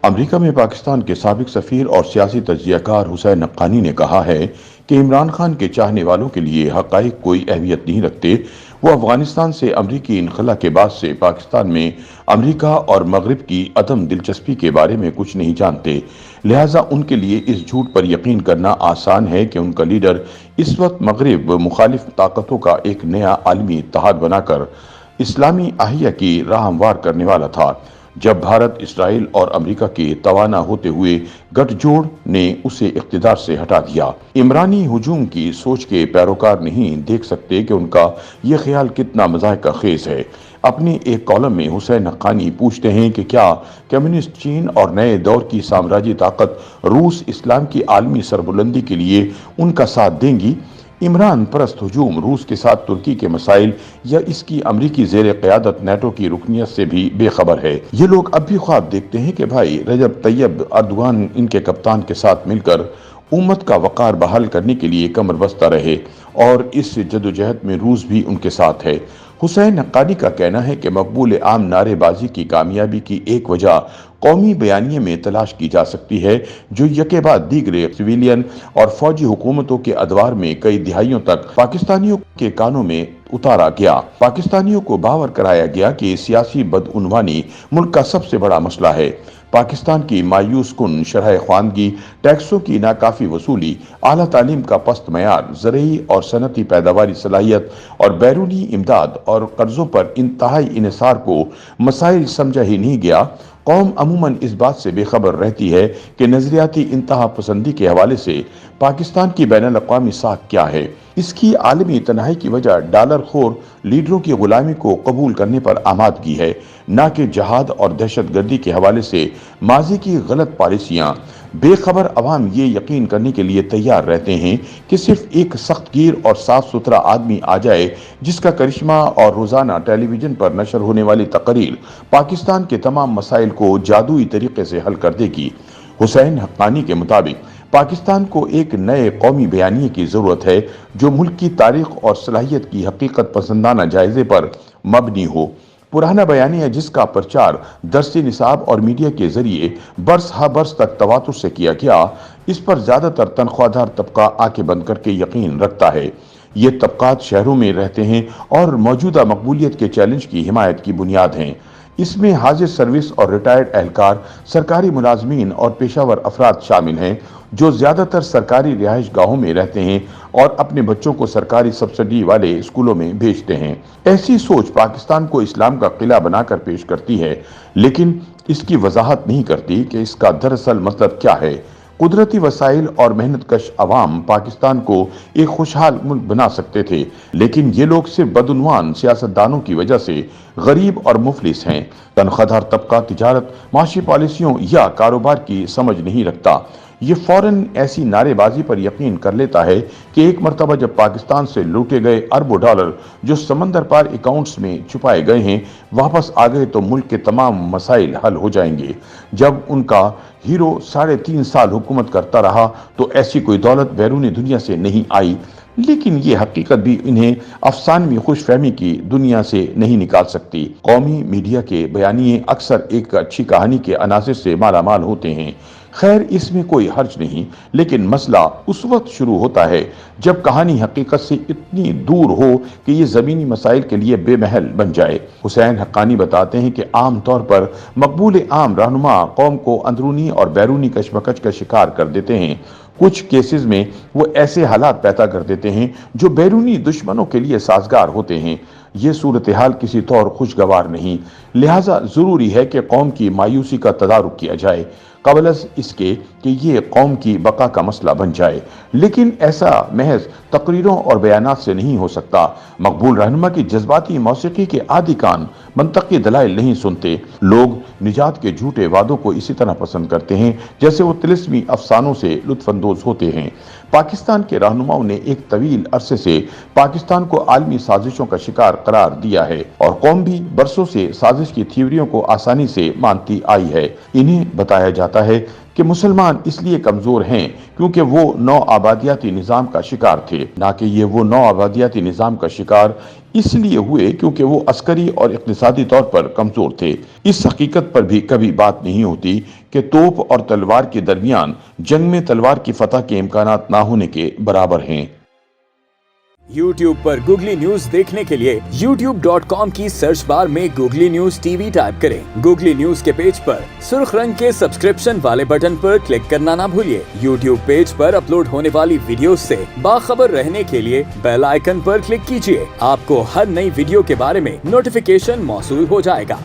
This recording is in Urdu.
امریکہ میں پاکستان کے سابق سفیر اور سیاسی تجزیہ کار حسین حقانی نے کہا ہے کہ عمران خان کے چاہنے والوں کے لیے حقائق کوئی اہمیت نہیں رکھتے۔ وہ افغانستان سے امریکی انخلا کے بعد سے پاکستان میں امریکہ اور مغرب کی عدم دلچسپی کے بارے میں کچھ نہیں جانتے، لہٰذا ان کے لیے اس جھوٹ پر یقین کرنا آسان ہے کہ ان کا لیڈر اس وقت مغرب مخالف طاقتوں کا ایک نیا عالمی اتحاد بنا کر اسلامی احیا کی راہ ہموار کرنے والا تھا، جب بھارت، اسرائیل اور امریکہ کے توانا ہوتے ہوئے گٹھ جوڑ نے اسے اقتدار سے ہٹا دیا۔ عمرانی ہجوم کی سوچ کے پیروکار نہیں دیکھ سکتے کہ ان کا یہ خیال کتنا مضحکہ خیز ہے۔ اپنی ایک کالم میں حسین حقانی پوچھتے ہیں کہ کیا کمیونسٹ چین اور نئے دور کی سامراجی طاقت روس اسلام کی عالمی سربلندی کے لیے ان کا ساتھ دیں گی؟ عمران پرست ہجوم روس کے ساتھ ترکی کے مسائل یا اس کی امریکی زیر قیادت نیٹو کی رکنیت سے بھی بے خبر ہے۔ یہ لوگ اب بھی خواب دیکھتے ہیں کہ بھائی رجب طیب اردوغان ان کے کپتان کے ساتھ مل کر امت کا وقار بحال کرنے کے لیے کمر بستہ رہے، اور اس جدوجہد میں روس بھی ان کے ساتھ ہے۔ حسین حقانی کا کہنا ہے کہ مقبول عام نعرے بازی کی کامیابی کی ایک وجہ قومی بیانیے میں تلاش کی جا سکتی ہے، جو یکے بعد دیگرے سویلین اور فوجی حکومتوں کے ادوار میں کئی دہائیوں تک پاکستانیوں کے کانوں میں اتارا گیا۔ پاکستانیوں کو باور کرایا گیا کہ سیاسی بدعنوانی ملک کا سب سے بڑا مسئلہ ہے۔ پاکستان کی مایوس کن شرح خواندگی، ٹیکسوں کی ناکافی وصولی، اعلیٰ تعلیم کا پست معیار، زرعی اور صنعتی پیداواری صلاحیت اور بیرونی امداد اور قرضوں پر انتہائی انحصار کو مسائل سمجھا ہی نہیں گیا۔ قوم عموماً اس بات سے بے خبر رہتی ہے کہ نظریاتی انتہا پسندی کے حوالے سے پاکستان کی بین الاقوامی ساکھ کیا ہے۔ اس کی عالمی تنہائی کی وجہ ڈالر خور لیڈروں کی غلامی کو قبول کرنے پر آمادگی ہے، نہ کہ جہاد اور دہشت گردی کے حوالے سے ماضی کی غلط پالیسیاں۔ بے خبر عوام یہ یقین کرنے کے لیے تیار رہتے ہیں کہ صرف ایک سخت گیر اور صاف ستھرا آدمی آ جائے جس کا کرشمہ اور روزانہ ٹیلی ویژن پر نشر ہونے والی تقاریر پاکستان کے تمام مسائل کو جادوئی طریقے سے حل کر دے گی۔ حسین حقانی کے مطابق پاکستان کو ایک نئے قومی بیانیے کی ضرورت ہے جو ملک کی تاریخ اور صلاحیت کی حقیقت پسندانہ جائزے پر مبنی ہو۔ پرانا بیانیہ جس کا پرچار درسی نصاب اور میڈیا کے ذریعے برس ہا برس تک تواتر سے کیا گیا، اس پر زیادہ تر تنخواہ دار طبقہ آنکھیں بند کر کے یقین رکھتا ہے۔ یہ طبقات شہروں میں رہتے ہیں اور موجودہ مقبولیت کے چیلنج کی حمایت کی بنیاد ہیں۔ اس میں حاضر سروس اور ریٹائرڈ اہلکار، سرکاری ملازمین اور پیشہ ور افراد شامل ہیں جو زیادہ تر سرکاری رہائش گاہوں میں رہتے ہیں اور اپنے بچوں کو سرکاری سبسڈی والے اسکولوں میں بھیجتے ہیں۔ ایسی سوچ پاکستان کو اسلام کا قلعہ بنا کر پیش کرتی ہے، لیکن اس کی وضاحت نہیں کرتی کہ اس کا دراصل مطلب کیا ہے۔ قدرتی وسائل اور محنت کش عوام پاکستان کو ایک خوشحال ملک بنا سکتے تھے، لیکن یہ لوگ صرف بدعنوان سیاستدانوں کی وجہ سے غریب اور مفلس ہیں۔ تنخواہ دار طبقہ تجارت، معاشی پالیسیوں یا کاروبار کی سمجھ نہیں رکھتا۔ یہ فوراً ایسی نعرے بازی پر یقین کر لیتا ہے کہ ایک مرتبہ جب پاکستان سے لوٹے گئے اربوں ڈالر جو سمندر پار اکاؤنٹس میں چھپائے گئے ہیں واپس آ گئے تو ملک کے تمام مسائل حل ہو جائیں گے۔ جب ان کا ہیرو 3.5 سال حکومت کرتا رہا تو ایسی کوئی دولت بیرونی دنیا سے نہیں آئی، لیکن یہ حقیقت بھی انہیں افسانوی خوش فہمی کی دنیا سے نہیں نکال سکتی۔ قومی میڈیا کے بیانیے اکثر ایک اچھی کہانی کے عناصر سے مالا مال ہوتے ہیں۔ خیر، اس میں کوئی حرج نہیں، لیکن مسئلہ اس وقت شروع ہوتا ہے جب کہانی حقیقت سے اتنی دور ہو کہ یہ زمینی مسائل کے لیے بے محل بن جائے۔ حسین حقانی بتاتے ہیں کہ عام طور پر مقبول عام رہنما قوم کو اندرونی اور بیرونی کشمکش کا شکار کر دیتے ہیں۔ کچھ کیسز میں وہ ایسے حالات پیدا کر دیتے ہیں جو بیرونی دشمنوں کے لیے سازگار ہوتے ہیں۔ یہ صورتحال کسی طور خوشگوار نہیں، لہٰذا ضروری ہے کہ قوم کی مایوسی کا تدارک کیا جائے قبل از اس کے کہ یہ قوم کی بقا کا مسئلہ بن جائے، لیکن ایسا محض تقریروں اور بیانات سے نہیں ہو سکتا۔ مقبول رہنما کی جذباتی موسیقی کے عادی کان منطقی دلائل نہیں سنتے۔ لوگ نجات کے جھوٹے وعدوں کو اسی طرح پسند کرتے ہیں جیسے وہ طلسمی افسانوں سے لطف اندوز ہوتے ہیں۔ پاکستان کے رہنماؤں نے ایک طویل عرصے سے پاکستان کو عالمی سازشوں کا شکار قرار دیا ہے، اور قوم بھی برسوں سے سازش کی تھیوریوں کو آسانی سے مانتی آئی ہے۔ انہیں بتایا جاتا ہے کہ مسلمان اس لیے کمزور ہیں کیونکہ وہ نو آبادیاتی نظام کا شکار تھے، نہ کہ یہ وہ نو آبادیاتی نظام کا شکار اس لیے ہوئے کیونکہ وہ عسکری اور اقتصادی طور پر کمزور تھے۔ اس حقیقت پر بھی کبھی بات نہیں ہوتی کہ توپ اور تلوار کے درمیان جنگ میں تلوار کی فتح کے امکانات نہ ہونے کے برابر ہیں۔ YouTube پر گوگلی نیوز دیکھنے کے لیے youtube.com کی سرچ بار میں googly news T V type کریں۔ گوگلی نیوز کے پیج پر سرخ رنگ کے سبسکرپشن والے بٹن پر کلک کرنا نہ بھولیے۔ YouTube پیج پر اپلوڈ ہونے والی ویڈیوز سے باخبر رہنے کے لیے بیل آئیکن پر کلک کیجیے۔ آپ کو ہر نئی ویڈیو کے بارے میں نوٹیفیکیشن موصول ہو جائے گا۔